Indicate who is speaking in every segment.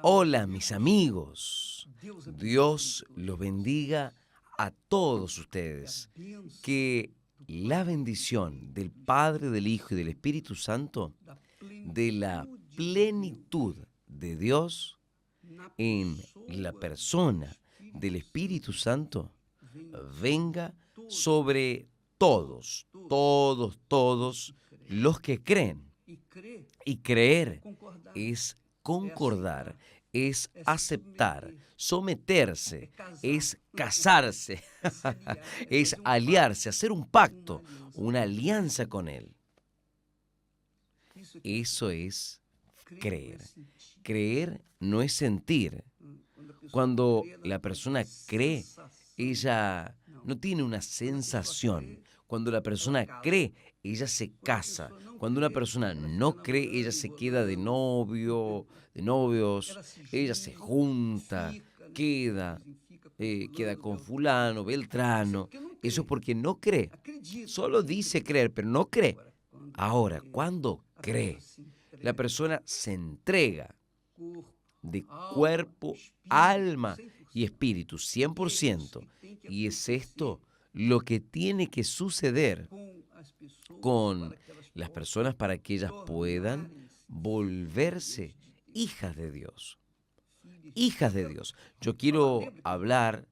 Speaker 1: Hola, mis amigos. Dios los bendiga a todos ustedes. Que la bendición del Padre, del Hijo y del Espíritu Santo, de la plenitud de Dios en la persona del Espíritu Santo, venga sobre todos los que creen. Y creer es concordar, es aceptar, someterse, es casarse, es aliarse, hacer un pacto, una alianza con Él. Eso es creer. Creer no es sentir. Cuando la persona cree, ella no tiene una sensación. Cuando la persona cree, ella se casa. Cuando una persona no cree, ella se queda de novio, de novios, ella se junta, queda, queda con fulano, beltrano. Eso es porque no cree. Solo dice creer, pero no cree. Ahora, cuando cree, la persona se entrega de cuerpo, alma y espíritu, 100%. Y es esto lo que tiene que suceder con las personas para que ellas puedan volverse hijas de Dios. Hijas de Dios. Yo quiero hablar,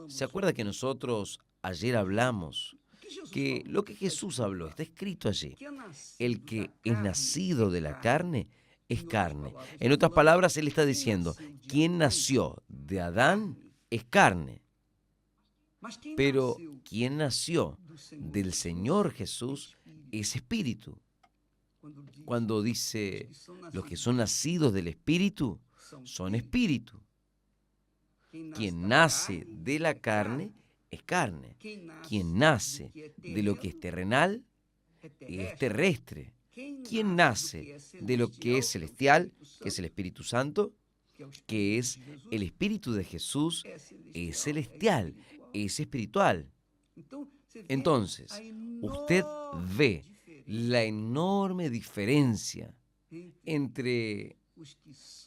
Speaker 1: ¿se acuerda que nosotros ayer hablamos que lo que Jesús habló está escrito allí? El que es nacido de la carne es carne. En otras palabras, Él está diciendo, quien nació de Adán es carne, pero quien nació del Señor Jesús es espíritu. Cuando dice, los que son nacidos del espíritu son espíritu. Quien nace de la carne es carne. Quien nace de lo que es terrenal es terrestre. Quien nace de lo que es celestial, que es el Espíritu Santo, que es el Espíritu de Jesús, es celestial, es espiritual. Entonces, usted ve la enorme diferencia entre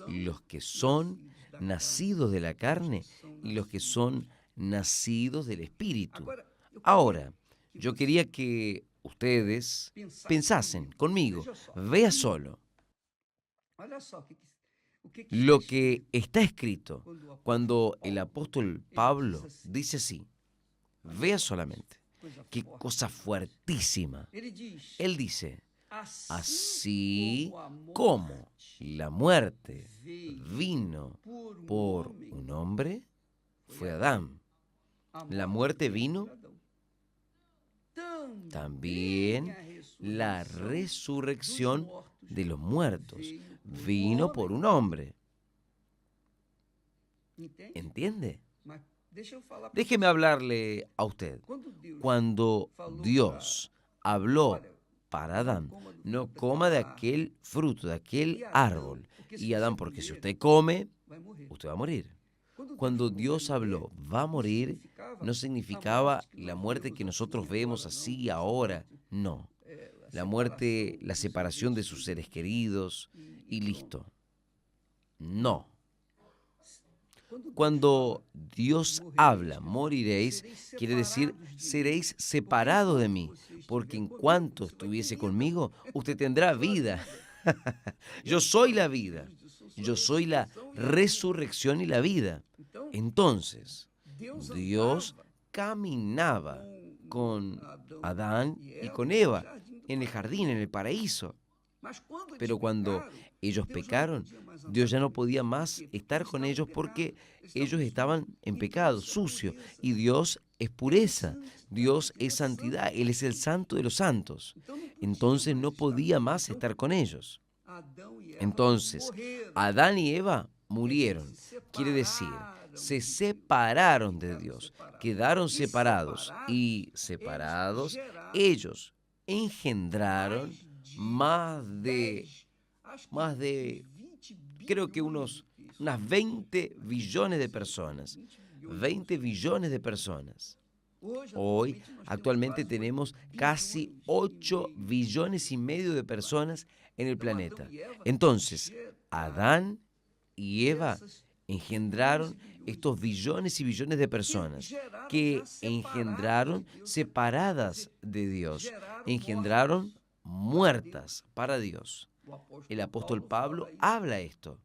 Speaker 1: los que son nacidos de la carne y los que son nacidos del Espíritu. Ahora, yo quería que ustedes pensasen conmigo, vea solo lo que está escrito cuando el apóstol Pablo dice así, vea solamente, qué cosa fuertísima. Él dice, así como la muerte vino por un hombre, fue Adán. La muerte vino también, la resurrección de los muertos vino por un hombre. ¿Entiende? Déjeme hablarle a usted. Cuando Dios habló para Adán, no coma de aquel fruto, de aquel árbol. Y Adán, porque si usted come, usted va a morir. Cuando Dios habló, va a morir, no significaba la muerte que nosotros vemos así ahora. No. La muerte, la separación de sus seres queridos y listo. No. Cuando Dios habla, moriréis, quiere decir, seréis separados de mí, porque en cuanto estuviese conmigo, usted tendrá vida. Yo soy la vida, yo soy la resurrección y la vida. Entonces, Dios caminaba con Adán y con Eva en el jardín, en el paraíso. Pero cuando ellos pecaron, Dios ya no podía más estar con ellos porque ellos estaban en pecado, sucio. Y Dios es pureza, Dios es santidad, Él es el santo de los santos. Entonces no podía más estar con ellos. Entonces, Adán y Eva murieron. Quiere decir, se separaron de Dios, quedaron separados. Y separados, ellos engendraron más de, creo que unas 20 billones de personas. 20 billones de personas. Hoy, actualmente tenemos casi 8 billones y medio de personas en el planeta. Entonces, Adán y Eva engendraron estos billones y billones de personas que engendraron separadas de Dios, engendraron muertas para Dios. El apóstol Pablo habla esto,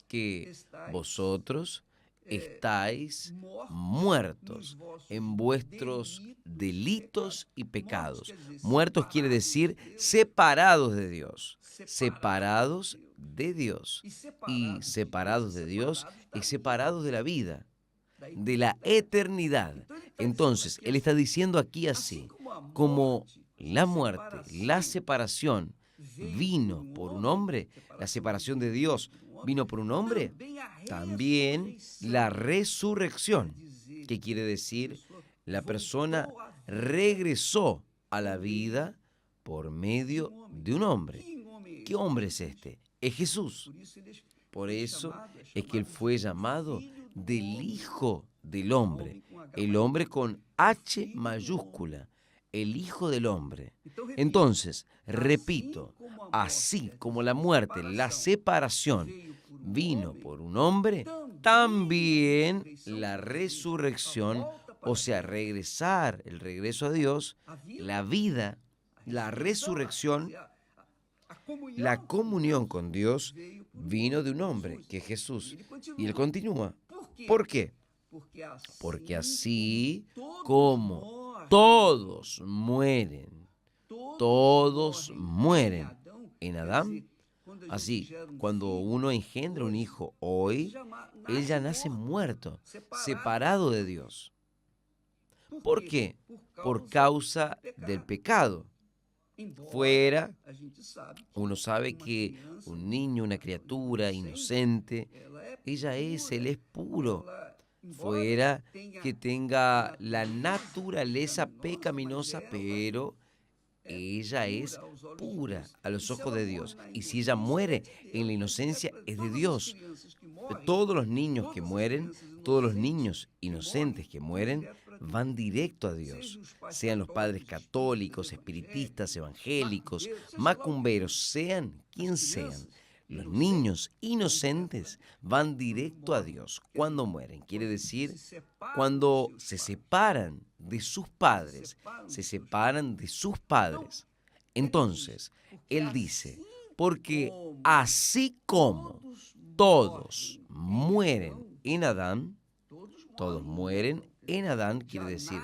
Speaker 1: que vosotros estáis muertos en vuestros delitos y pecados. Muertos quiere decir separados de Dios, separados de Dios. Y separados de Dios es separados de la vida, de la eternidad. Entonces, él está diciendo aquí así, como la muerte, la separación vino por un hombre, la separación de Dios vino por un hombre, también la resurrección, que quiere decir la persona regresó a la vida por medio de un hombre. ¿Qué hombre es este? Es Jesús. Por eso es que él fue llamado del Hijo del Hombre, el hombre con H mayúscula, el Hijo del Hombre. Entonces, repito, así como la muerte, la separación vino por un hombre, también la resurrección, o sea, regresar, el regreso a Dios, la vida, la resurrección, la comunión con Dios vino de un hombre, que es Jesús. Y él continúa. ¿Por qué? Porque así como todos mueren en Adán, así, cuando uno engendra un hijo hoy, él ya nace muerto, separado de Dios. ¿Por qué? Por causa del pecado. Fuera, uno sabe que un niño, una criatura inocente, él es puro. Fuera que tenga la naturaleza pecaminosa, pero ella es pura a los ojos de Dios. Y si ella muere en la inocencia, es de Dios. Todos los niños que mueren, todos los niños inocentes que mueren, van directo a Dios. Sean los padres católicos, espiritistas, evangélicos, macumberos, sean quien sean. Los niños inocentes van directo a Dios cuando mueren. Quiere decir, cuando se separan de sus padres, Entonces, él dice, porque así como todos mueren en Adán, quiere decir,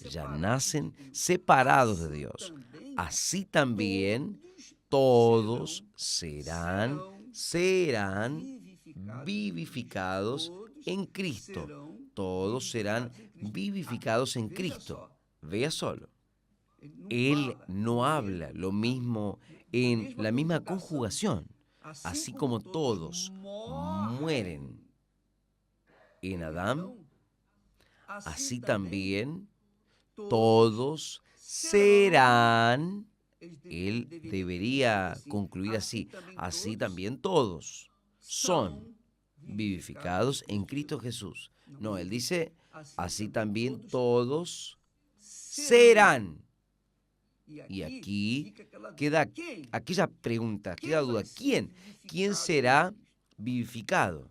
Speaker 1: ya nacen separados de Dios. Así también todos serán vivificados en Cristo. Todos serán vivificados en Cristo. Vea solo. Él no habla lo mismo en la misma conjugación. Así como todos mueren en Adán, así también todos serán. Él debería concluir así. Así también todos son vivificados en Cristo Jesús. No, él dice, así también todos serán. Y aquí queda aquella pregunta, aquella duda. ¿Quién? ¿Quién será vivificado?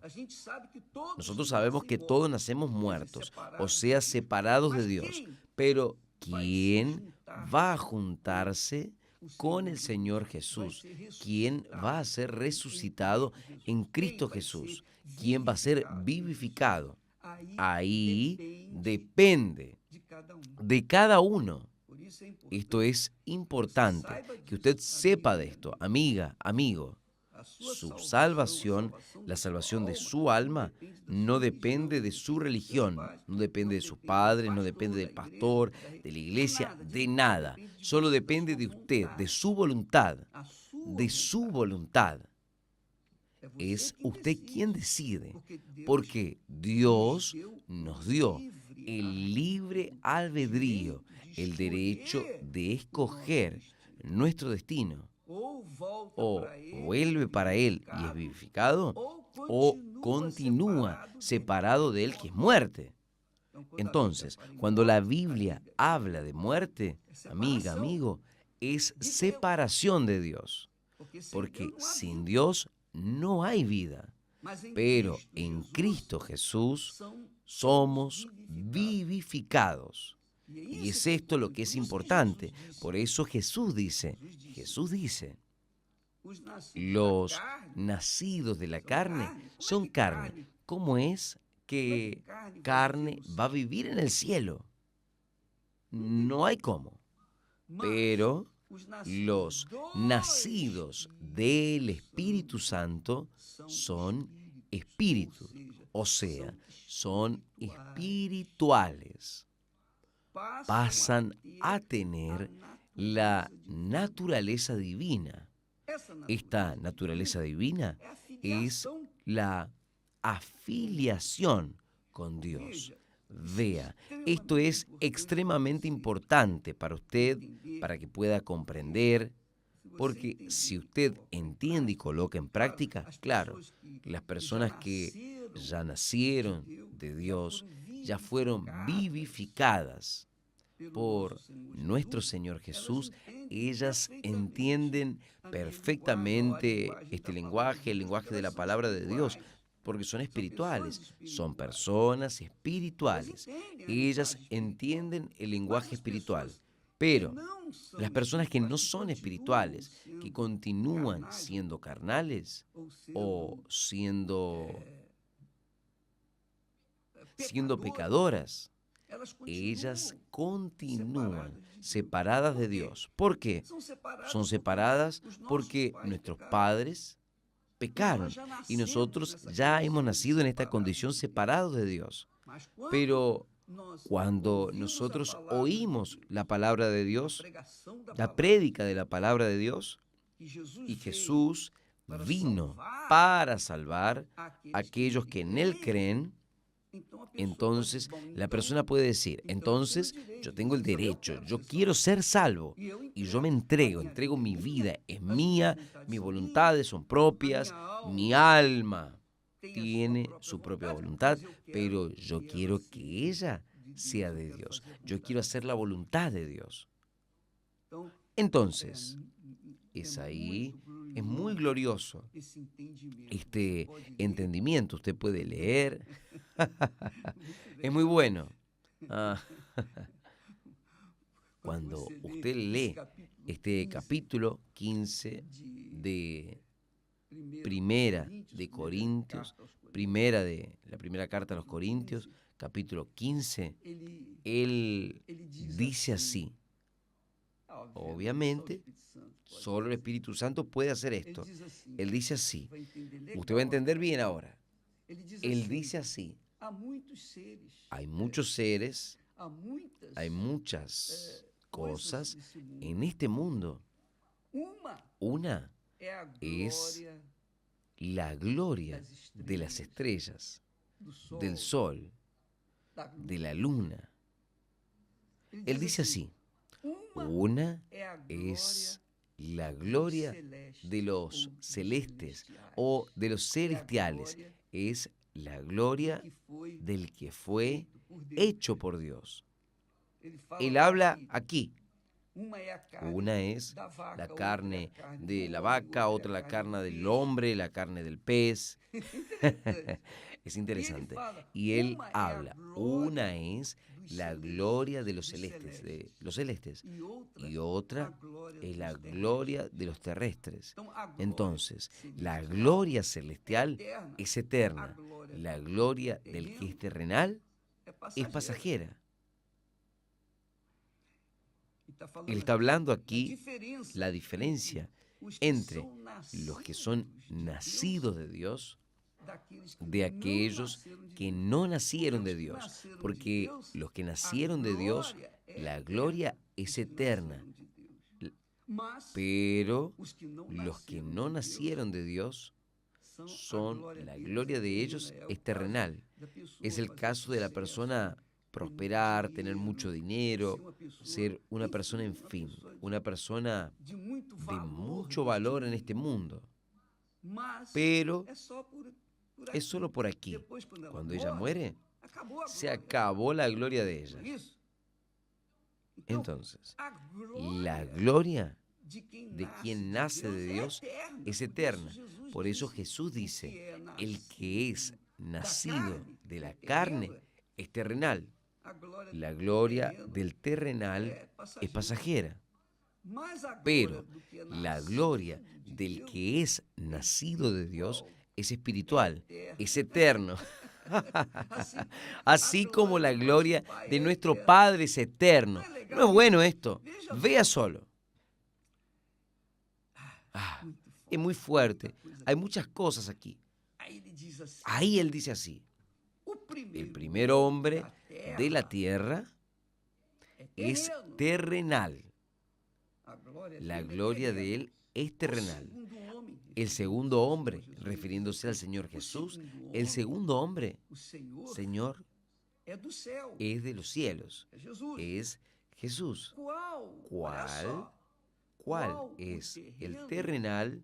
Speaker 1: Nosotros sabemos que todos nacemos muertos, o sea, separados de Dios. Pero ¿quién va a juntarse con el Señor Jesús? ¿Quién va a ser resucitado en Cristo Jesús? ¿Quién va a ser vivificado? Ahí depende de cada uno. Esto es importante, que usted sepa de esto, amiga, amigo. Su salvación, la salvación de su alma, no depende de su religión, no depende de sus padres, no depende del pastor, de la iglesia, de nada. Solo depende de usted, de su voluntad, de su voluntad. Es usted quien decide, porque Dios nos dio el libre albedrío, el derecho de escoger nuestro destino. O vuelve para Él y es vivificado, o continúa separado de Él, que es muerte. Entonces, cuando la Biblia habla de muerte, amiga, amigo, es separación de Dios. Porque sin Dios no hay vida. Pero en Cristo Jesús somos vivificados. Y es esto lo que es importante. Por eso Jesús dice, los nacidos de la carne son carne. ¿Cómo es que carne va a vivir en el cielo? No hay cómo. Pero los nacidos del Espíritu Santo son espíritu, o sea, son espirituales. Pasan a tener la naturaleza divina. Esta naturaleza divina es la afiliación con Dios. Vea, esto es extremadamente importante para usted, para que pueda comprender, porque si usted entiende y coloca en práctica, claro, las personas que ya nacieron de Dios, ya fueron vivificadas por nuestro Señor Jesús, ellas entienden perfectamente este lenguaje, el lenguaje de la palabra de Dios, porque son espirituales, son personas espirituales. Ellas entienden el lenguaje espiritual, pero las personas que no son espirituales, que continúan siendo carnales o siendo pecadoras, ellas continúan separadas de Dios. ¿Por qué? Son separadas porque nuestros padres pecaron y nosotros ya hemos nacido en esta condición separados de Dios. Pero cuando nosotros oímos la palabra de Dios, la prédica de la palabra de Dios, y Jesús vino para salvar a aquellos que en Él creen, entonces la persona puede decir, entonces yo tengo el derecho, yo quiero ser salvo y yo me entrego mi vida, es mía, mis voluntades son propias, mi alma tiene su propia voluntad, pero yo quiero que ella sea de Dios, yo quiero hacer la voluntad de Dios. Entonces, es muy glorioso este entendimiento, usted puede leer. Es muy bueno. Cuando usted lee este capítulo 15 de Primera de Corintios, la primera carta a los Corintios, capítulo 15, él dice así. Obviamente, solo el Espíritu Santo puede hacer esto. Él dice así. Usted va a entender bien ahora. Él dice así. Hay muchos seres, hay muchas cosas en este mundo. Una es la gloria de las estrellas, del sol, de la luna. Él dice así. Una es la gloria de los celestes o de los celestiales. Es la gloria del que fue hecho por Dios. Él habla aquí. Una es la carne de la vaca, otra la carne del hombre, la carne del pez. Es interesante. Y él habla. Una es la gloria de los celestes, y otra es la gloria de los terrestres. Entonces, la gloria celestial es eterna. La gloria del que es terrenal es pasajera. Él está hablando aquí la diferencia entre los que son nacidos de Dios de aquellos que no nacieron de Dios, porque los que nacieron de Dios, la gloria es eterna, pero los que no nacieron de Dios, la gloria de ellos es terrenal. Es el caso de la persona prosperar, tener mucho dinero, ser una persona, en fin, una persona de mucho valor en este mundo. Pero es solo por aquí. Cuando ella muere, se acabó la gloria de ella. Entonces, la gloria de quien nace de Dios es eterna. Por eso Jesús dice, el que es nacido de la carne es terrenal. La gloria del terrenal es pasajera, pero la gloria del que es nacido de Dios es espiritual, es eterno. Así como la gloria de nuestro Padre es eterno. ¿No es bueno esto? Vea solo. Es muy fuerte. Hay muchas cosas aquí. Ahí él dice así. El primer hombre de la tierra es terrenal. La gloria de él es terrenal. El segundo hombre, refiriéndose al Señor Jesús, el segundo hombre, Señor, es de los cielos, es Jesús. ¿Cuál es el terrenal?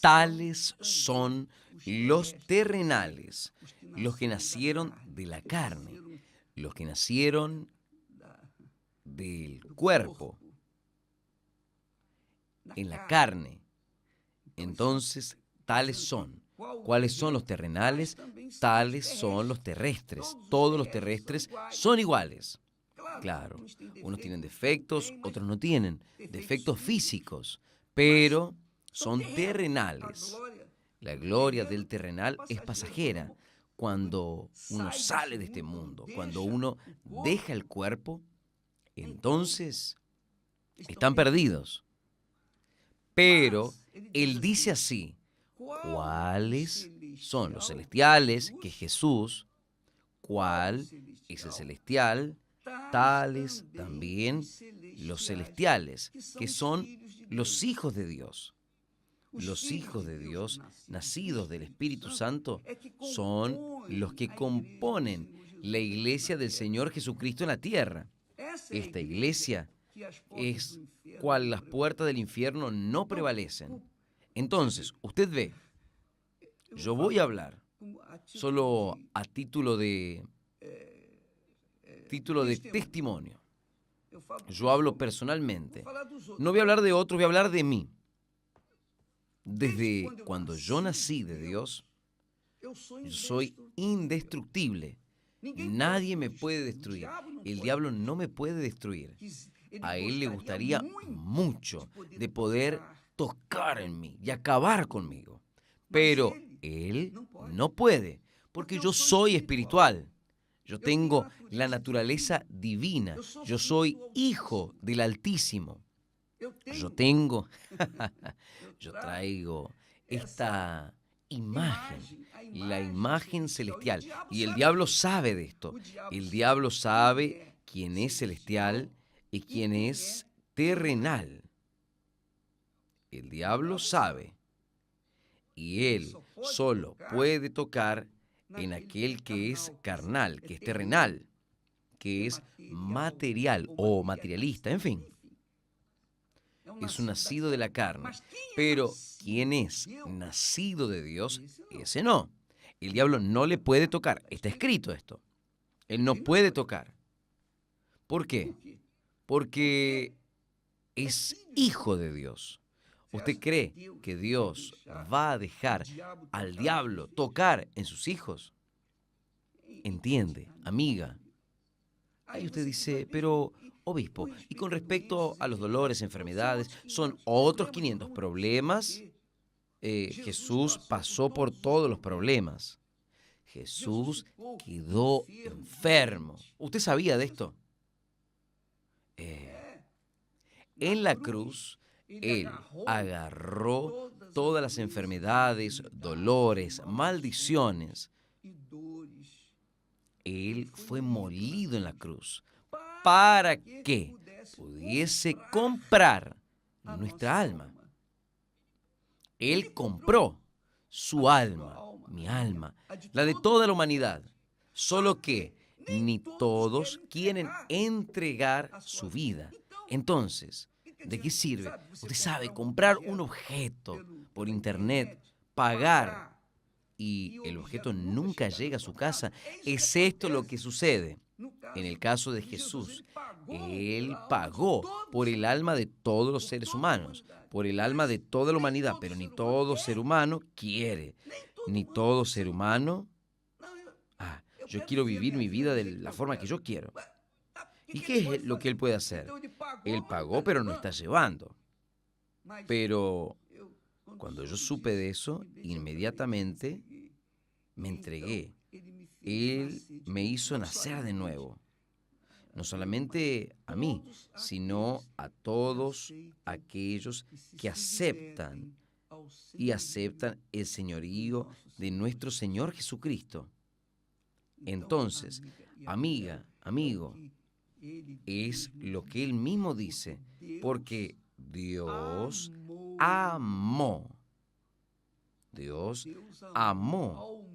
Speaker 1: Tales son los terrenales, los que nacieron de la carne, los que nacieron del cuerpo, en la carne. Entonces, tales son. ¿Cuáles son los terrenales? Tales son los terrestres. Todos los terrestres son iguales. Claro, unos tienen defectos, otros no tienen. Defectos físicos, pero son terrenales. La gloria del terrenal es pasajera. Cuando uno sale de este mundo, cuando uno deja el cuerpo, entonces están perdidos. Pero él dice así, ¿cuáles son los celestiales? Que Jesús, ¿cuál es el celestial? Tales también los celestiales, que son los hijos de Dios. Los hijos de Dios, nacidos del Espíritu Santo, son los que componen la iglesia del Señor Jesucristo en la tierra. Esta iglesia es cual las puertas del infierno no prevalecen. Entonces, usted ve, yo voy a hablar solo a título de testimonio. Yo hablo personalmente. No voy a hablar de otros, voy a hablar de mí. Desde cuando yo nací de Dios, yo soy indestructible. Nadie me puede destruir. El diablo no me puede destruir. A él le gustaría mucho de poder tocar en mí y acabar conmigo. Pero él no puede, porque yo soy espiritual. Yo tengo la naturaleza divina. Yo soy hijo del Altísimo. Yo traigo esta imagen, la imagen celestial. Y el diablo sabe de esto. El diablo sabe quién es celestial y quién es terrenal. El diablo sabe. Y él solo puede tocar en aquel que es carnal, que es terrenal, que es material o materialista, en fin. Es un nacido de la carne. Pero quien es nacido de Dios, ese no. El diablo no le puede tocar. Está escrito esto. Él no puede tocar. ¿Por qué? Porque es hijo de Dios. ¿Usted cree que Dios va a dejar al diablo tocar en sus hijos? Entiende, amiga. Ahí usted dice, pero, obispo, y con respecto a los dolores, enfermedades, son otros 500 problemas. Jesús pasó por todos los problemas. Jesús quedó enfermo. ¿Usted sabía de esto? En la cruz, Él agarró todas las enfermedades, dolores, maldiciones. Él fue molido en la cruz para que pudiese comprar nuestra alma. Él compró su alma, mi alma, la de toda la humanidad. Solo que ni todos quieren entregar su vida. Entonces, ¿de qué sirve? Usted sabe, comprar un objeto por internet, pagar y el objeto nunca llega a su casa. Es esto lo que sucede. En el caso de Jesús, Él pagó por el alma de todos los seres humanos, por el alma de toda la humanidad, pero ni todo ser humano quiere, ni todo ser humano, yo quiero vivir mi vida de la forma que yo quiero. ¿Y qué es lo que Él puede hacer? Él pagó, pero no está llevando. Pero cuando yo supe de eso, inmediatamente me entregué. Él me hizo nacer de nuevo. No solamente a mí, sino a todos aquellos que aceptan el señorío de nuestro Señor Jesucristo. Entonces, amiga, amigo, es lo que Él mismo dice, porque Dios amó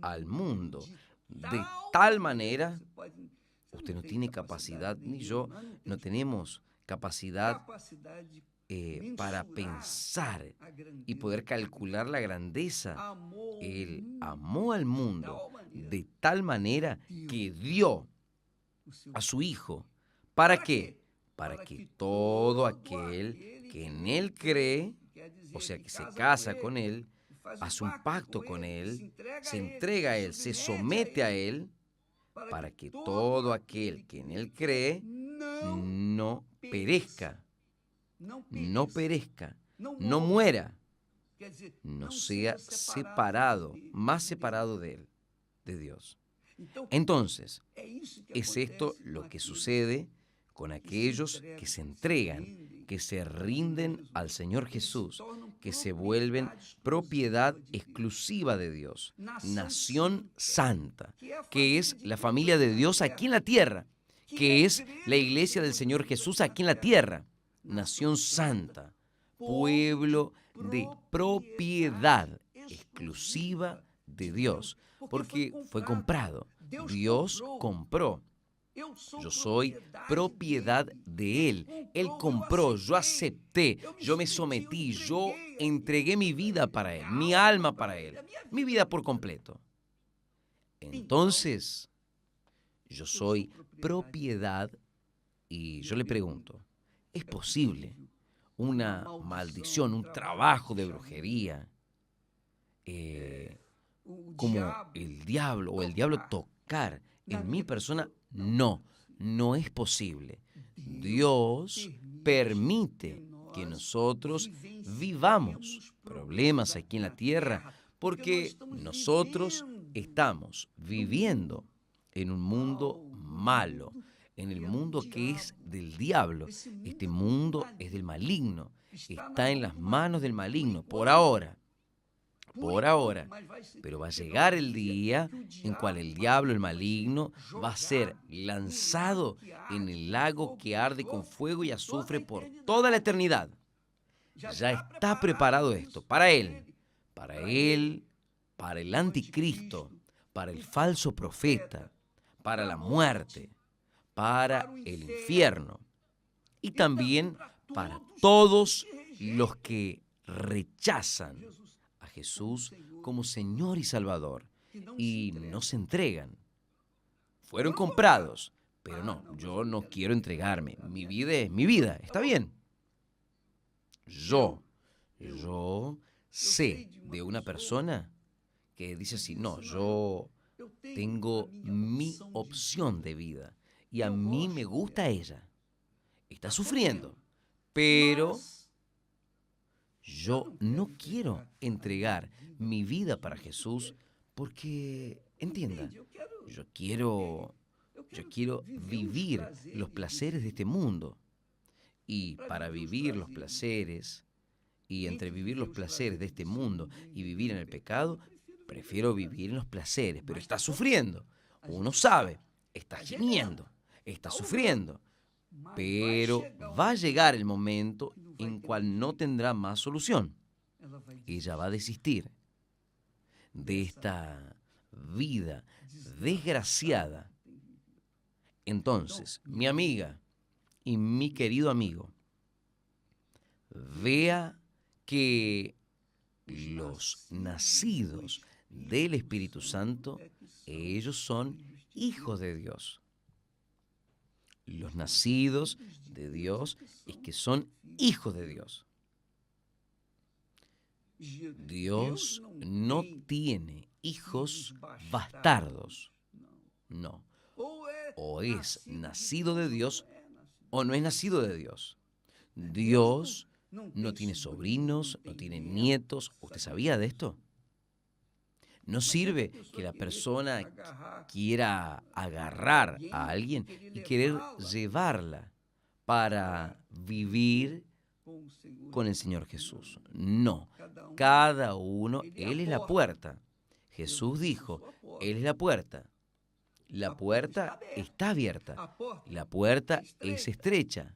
Speaker 1: al mundo de tal manera. Usted no tiene capacidad, ni yo no tenemos capacidad para pensar y poder calcular la grandeza. Él amó al mundo de tal manera que dio a su Hijo. ¿Para qué? Para que todo aquel que en Él cree, o sea, que se casa con Él, hace un pacto con Él, se entrega a Él, se somete a Él, para que todo aquel que en Él cree no perezca, no muera, no sea separado, más separado de Él, de Dios. Entonces, es esto lo que sucede con aquellos que se entregan, que se rinden al Señor Jesús, que se vuelven propiedad exclusiva de Dios, nación santa, que es la familia de Dios aquí en la tierra, que es la iglesia del Señor Jesús aquí en la tierra, nación santa, pueblo de propiedad exclusiva de Dios, porque fue comprado. Dios compró. Yo soy propiedad de Él. Él compró, yo acepté, yo me sometí, yo entregué mi vida para Él, mi alma para Él, mi vida por completo. Entonces, yo soy propiedad y yo le pregunto, ¿es posible una maldición, un trabajo de brujería, como el diablo o el diablo tocar en mi persona? No, no es posible. Dios permite que nosotros vivamos problemas aquí en la tierra porque nosotros estamos viviendo en un mundo malo, en el mundo que es del diablo. Este mundo es del maligno, está en las manos del maligno por ahora. Pero va a llegar el día en cual el diablo, el maligno, va a ser lanzado en el lago que arde con fuego y azufre por toda la eternidad. Ya está preparado esto para él, para el anticristo, para el falso profeta, para la muerte, para el infierno y también para todos los que rechazan a Jesús como Señor y Salvador y no se entregan. Fueron comprados, pero no, yo no quiero entregarme. Mi vida es mi vida, está bien. Yo sé de una persona que dice así, no, yo tengo mi opción de vida y a mí me gusta ella. Está sufriendo, pero yo no quiero entregar mi vida para Jesús porque, entienda, yo quiero vivir los placeres de este mundo. Y para vivir los placeres, y entre vivir los placeres de este mundo y vivir en el pecado, prefiero vivir en los placeres, pero está sufriendo. Uno sabe, está gimiendo, está sufriendo. Pero va a llegar el momento en cual no tendrá más solución. Ella va a desistir de esta vida desgraciada. Entonces, mi amiga y mi querido amigo, vea que los nacidos del Espíritu Santo, ellos son hijos de Dios. Los nacidos de Dios es que son hijos de Dios. Dios no tiene hijos bastardos. No. O es nacido de Dios o no es nacido de Dios. Dios no tiene sobrinos, no tiene nietos. ¿Usted sabía de esto? No sirve que la persona quiera agarrar a alguien y querer llevarla para vivir con el Señor Jesús. No, cada uno, Él es la puerta. Jesús dijo, Él es la puerta. La puerta está abierta. La puerta es estrecha.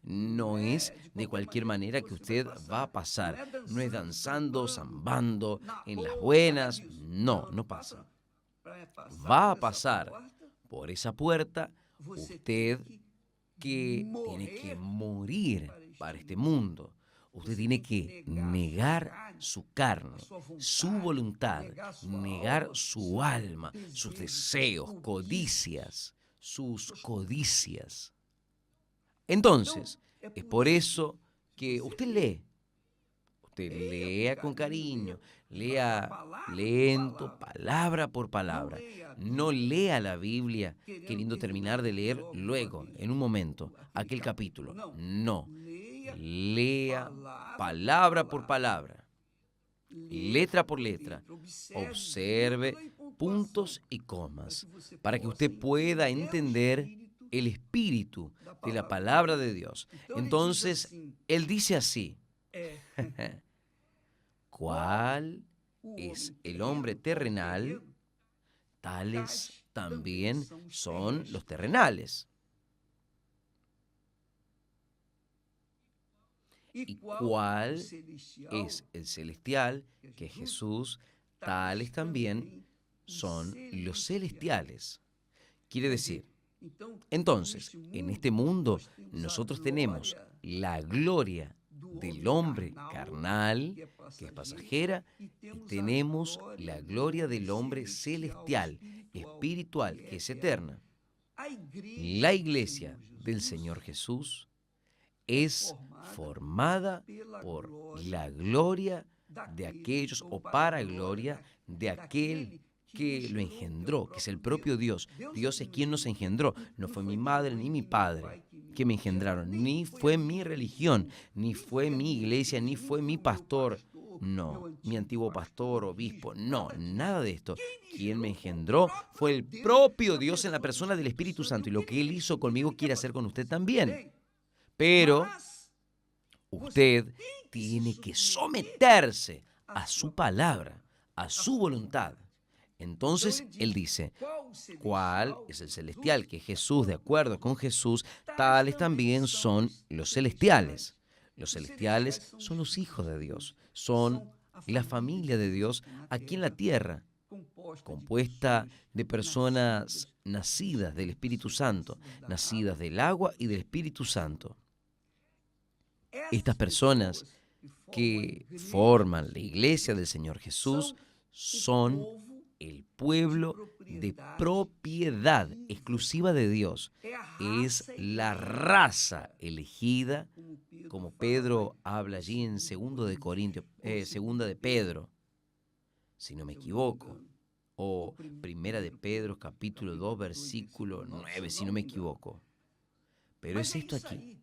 Speaker 1: No es de cualquier manera que usted va a pasar. No es danzando, zambando, en las buenas. No, no pasa. Va a pasar por esa puerta usted que tiene que morir para este mundo. Usted tiene que negar su carne, su voluntad, negar su alma, sus deseos, codicias, sus codicias. Entonces, es por eso que usted lee. Usted lea con cariño, lea lento, palabra por palabra. No lea la Biblia queriendo terminar de leer luego, en un momento, aquel capítulo. No. Lea palabra por palabra, letra por letra. Observe puntos y comas para que usted pueda entender el espíritu de la palabra de Dios. Entonces, Él dice así. ¿Cuál es el hombre terrenal? Tales también son los terrenales. ¿Y cuál es el celestial? Que Jesús, tales también son los celestiales. Quiere decir, entonces, en este mundo nosotros tenemos la gloria del hombre carnal, que es pasajera, y tenemos la gloria del hombre celestial, espiritual, que es eterna. La iglesia del Señor Jesús es formada por la gloria de aquellos, o para gloria de aquel que lo engendró, que es el propio Dios. Dios es quien nos engendró. No fue mi madre ni mi padre que me engendraron, ni fue mi religión, ni fue mi iglesia, ni fue mi pastor. No, mi antiguo pastor, obispo, no, nada de esto. Quien me engendró fue el propio Dios en la persona del Espíritu Santo, y lo que Él hizo conmigo quiere hacer con usted también. Pero usted tiene que someterse a su palabra, a su voluntad. Entonces Él dice, ¿cuál es el celestial? Que Jesús, de acuerdo con Jesús, tales también son los celestiales. Los celestiales son los hijos de Dios, son la familia de Dios aquí en la tierra, compuesta de personas nacidas del Espíritu Santo, nacidas del agua y del Espíritu Santo. Estas personas que forman la iglesia del Señor Jesús son el pueblo de propiedad exclusiva de Dios. Es la raza elegida, como Pedro habla allí en 2 de Corintios, 2 de Pedro, si no me equivoco, o 1 de Pedro, capítulo 2, versículo 9, si no me equivoco. Pero es esto aquí.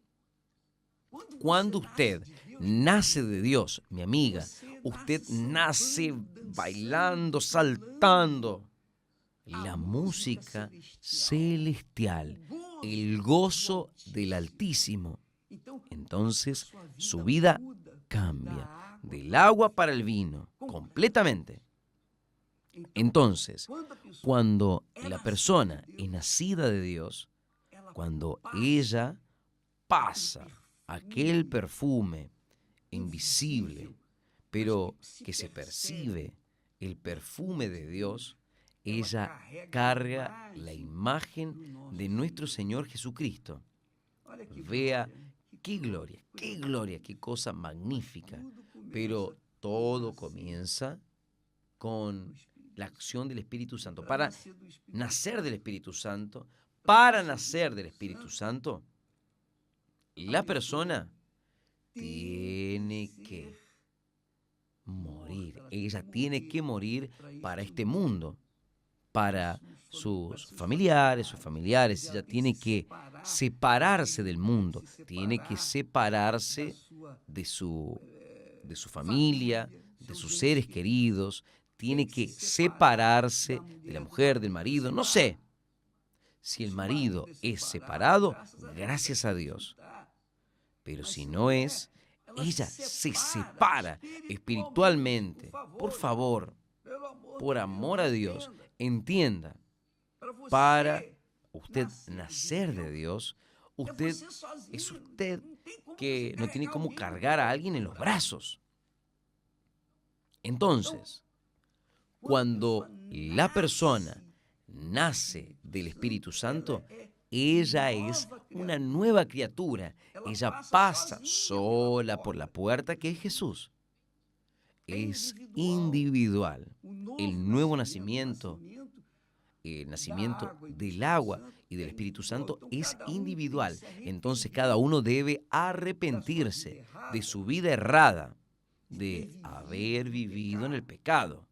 Speaker 1: Cuando usted nace de Dios, mi amiga, usted nace bailando, saltando. La música celestial, el gozo del Altísimo. Entonces, su vida cambia del agua para el vino, completamente. Entonces, cuando la persona es nacida de Dios, cuando ella pasa aquel perfume invisible, pero que se percibe, el perfume de Dios, ella carga la imagen de nuestro Señor Jesucristo. Vea qué cosa magnífica. Pero todo comienza con la acción del Espíritu Santo, para nacer del Espíritu Santo, para nacer del Espíritu Santo, la persona tiene que morir. Ella tiene que morir para este mundo, para sus familiares, ella tiene que separarse del mundo, tiene que separarse de su familia, de sus seres queridos, tiene que separarse de la mujer, del marido, no sé. Si el marido es separado, gracias a Dios. Pero si no es, ella se separa espiritualmente. Por favor, por amor a Dios, entienda, para usted nacer de Dios, es usted que no tiene cómo cargar a alguien en los brazos. Entonces, cuando la persona nace del Espíritu Santo, ella es una nueva criatura. Ella pasa sola por la puerta que es Jesús. Es individual. El nuevo nacimiento, el nacimiento del agua y del Espíritu Santo es individual. Entonces cada uno debe arrepentirse de su vida errada, de haber vivido en el pecado,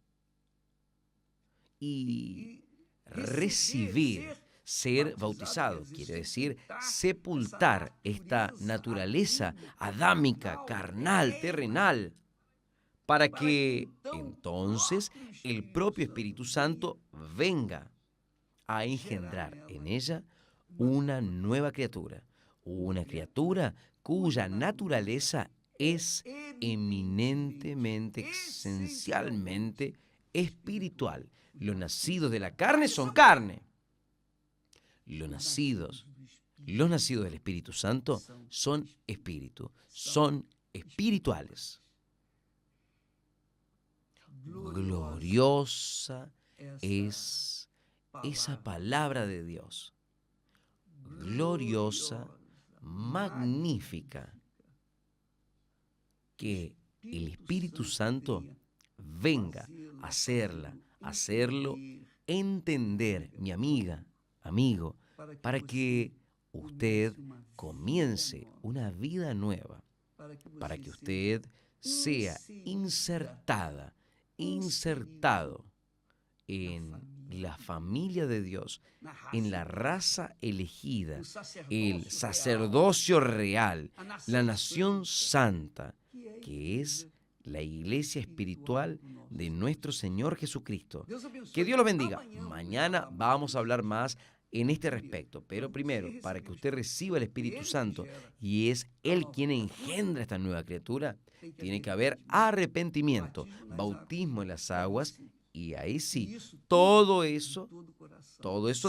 Speaker 1: y recibir, ser bautizado, quiere decir sepultar esta naturaleza adámica, carnal, terrenal, para que entonces el propio Espíritu Santo venga a engendrar en ella una nueva criatura, una criatura cuya naturaleza es eminentemente, esencialmente espiritual. Los nacidos de la carne son carne. Los nacidos del Espíritu Santo son espíritu, son espirituales. Gloriosa es esa palabra de Dios. Gloriosa, magnífica. Que el Espíritu Santo venga a hacerlo entender, mi amiga, amigo, para que usted comience una vida nueva, para que usted sea insertado en la familia de Dios, en la raza elegida, el sacerdocio real, la nación santa, que es la iglesia espiritual de nuestro Señor Jesucristo. Que Dios los bendiga. Mañana vamos a hablar más en este respecto, pero primero, para que usted reciba el Espíritu Santo, y es Él quien engendra esta nueva criatura, tiene que haber arrepentimiento, bautismo en las aguas, y ahí sí, todo eso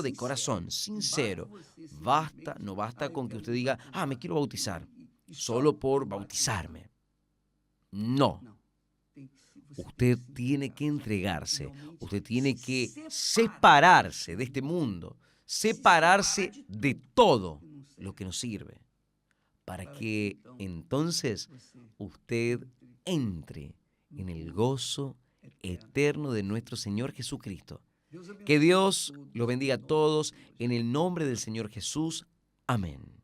Speaker 1: de corazón, sincero. No basta con que usted diga, me quiero bautizar, solo por bautizarme. No. Usted tiene que entregarse, usted tiene que separarse de este mundo, separarse de todo lo que nos sirve, para que entonces usted entre en el gozo eterno de nuestro Señor Jesucristo. Que Dios los bendiga a todos en el nombre del Señor Jesús. Amén.